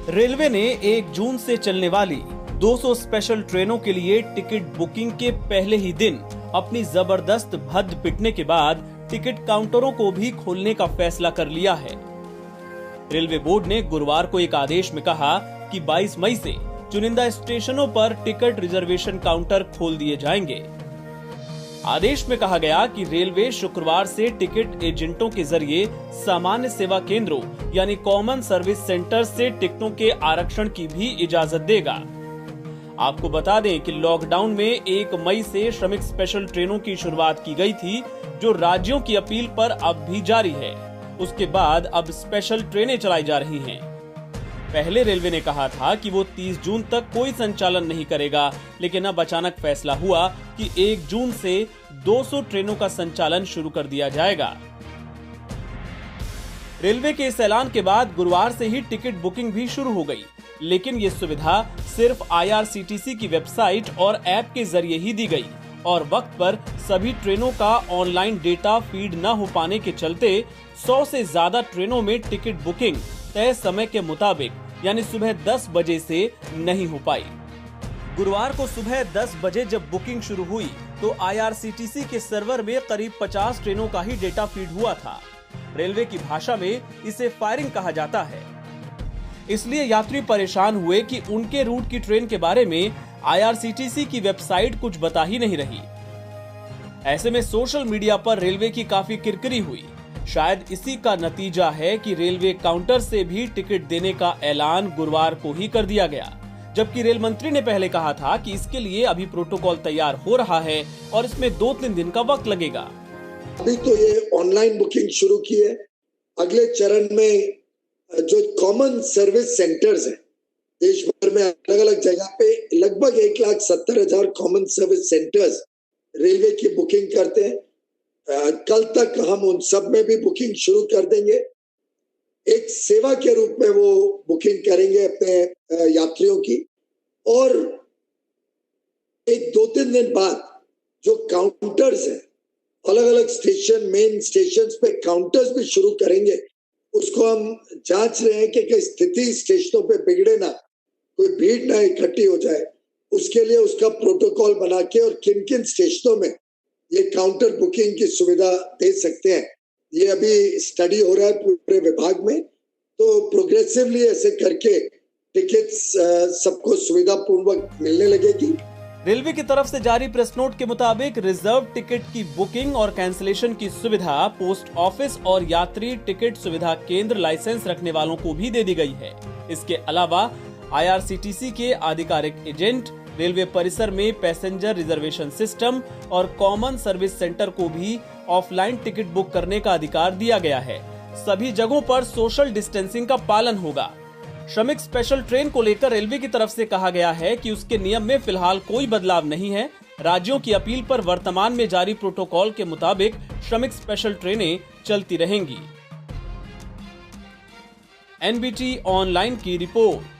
Railway ने 1 जून से चलने वाली 200 स्पेशल ट्रेनों के लिए टिकट बुकिंग के पहले ही दिन अपनी जबरदस्त भद्द पिटने के बाद टिकट काउंटरों को भी खोलने का फैसला कर लिया है। रेलवे बोर्ड ने गुरुवार को एक आदेश में कहा कि 22 मई से चुनिंदा स्टेशनों पर टिकट रिजर्वेशन काउंटर खोल दिए जाएंगे। आदेश में कहा गया कि रेलवे शुक्रवार से टिकट एजेंटों के जरिए सामान्य सेवा केंद्रों यानी कॉमन सर्विस सेंटर से टिकटों के आरक्षण की भी इजाजत देगा। आपको बता दें कि लॉकडाउन में 1 मई से श्रमिक स्पेशल ट्रेनों की शुरुआत की गई थी, जो राज्यों की अपील पर अब भी जारी है। उसके बाद अब स्पेशल ट्रेनें चलाई जा रही हैं। पहले रेलवे ने कहा था कि वो 30 जून तक कोई संचालन नहीं करेगा, लेकिन अब अचानक फैसला हुआ कि 1 जून से 200 ट्रेनों का संचालन शुरू कर दिया जाएगा। रेलवे के इस ऐलान के बाद गुरुवार से ही टिकट बुकिंग भी शुरू हो गई, लेकिन ये सुविधा सिर्फ IRCTC की वेबसाइट और ऐप के जरिए ही दी गई और वक्त पर सभी ट्रेनों का ऑनलाइन डेटा फीड न हो पाने के चलते 100 से ज्यादा ट्रेनों में टिकट बुकिंग तय समय के मुताबिक यानी सुबह 10 बजे से नहीं हो पाई। गुरुवार को सुबह 10 बजे जब बुकिंग शुरू हुई तो IRCTC के सर्वर में करीब 50 ट्रेनों का ही डेटा फीड हुआ था। रेलवे की भाषा में इसे फायरिंग कहा जाता है। इसलिए यात्री परेशान हुए कि उनके रूट की ट्रेन के बारे में IRCTC की वेबसाइट कुछ बता ही नहीं रही। ऐसे में सोशल मीडिया पर रेलवे की काफी किरकिरी हुई। शायद इसी का नतीजा है कि रेलवे काउंटर से भी टिकट देने का ऐलान गुरुवार को ही कर दिया गया, जबकि रेल मंत्री ने पहले कहा था कि इसके लिए अभी प्रोटोकॉल तैयार हो रहा है और इसमें 2-3 दिन का वक्त लगेगा। अभी तो ये ऑनलाइन बुकिंग शुरू की है। अगले चरण में जो कॉमन सर्विस सेंटर्स हैं देश भर में अलग अलग जगह पे लगभग 1,70,000 कॉमन सर्विस सेंटर्स रेलवे की बुकिंग करते हैं। कल तक हम उन सब में भी बुकिंग शुरू कर देंगे। एक सेवा के रूप में वो बुकिंग करेंगे अपने यात्रियों की, और एक 2-3 दिन बाद जो काउंटर्स हैं अलग अलग स्टेशन, मेन स्टेशन पे काउंटर्स भी शुरू करेंगे। उसको हम जांच रहे हैं कि कई स्थिति स्टेशनों पे बिगड़े ना, कोई भीड़ ना इकट्ठी हो जाए। उसके लिए उसका प्रोटोकॉल बना के और किन किन स्टेशनों में ये काउंटर बुकिंग की सुविधा दे सकते हैं, ये अभी स्टडी हो रहा है पूरे विभाग में। तो प्रोग्रेसिवली ऐसे करके टिकट्स सबको सुविधा पूर्वक मिलने लगेगी। रेलवे की तरफ से जारी प्रेस नोट के मुताबिक रिजर्व टिकट की बुकिंग और कैंसिलेशन की सुविधा पोस्ट ऑफिस और यात्री टिकट सुविधा केंद्र लाइसेंस रखने वालों को भी दे दी गई है। इसके अलावा IRCTC के आधिकारिक एजेंट, रेलवे परिसर में पैसेंजर रिजर्वेशन सिस्टम और कॉमन सर्विस सेंटर को भी ऑफलाइन टिकट बुक करने का अधिकार दिया गया है। सभी जगहों पर सोशल डिस्टेंसिंग का पालन होगा। श्रमिक स्पेशल ट्रेन को लेकर रेलवे की तरफ से कहा गया है कि उसके नियम में फिलहाल कोई बदलाव नहीं है। राज्यों की अपील पर वर्तमान में जारी प्रोटोकॉल के मुताबिक श्रमिक स्पेशल ट्रेनें चलती रहेंगी। NBT ऑनलाइन की रिपोर्ट।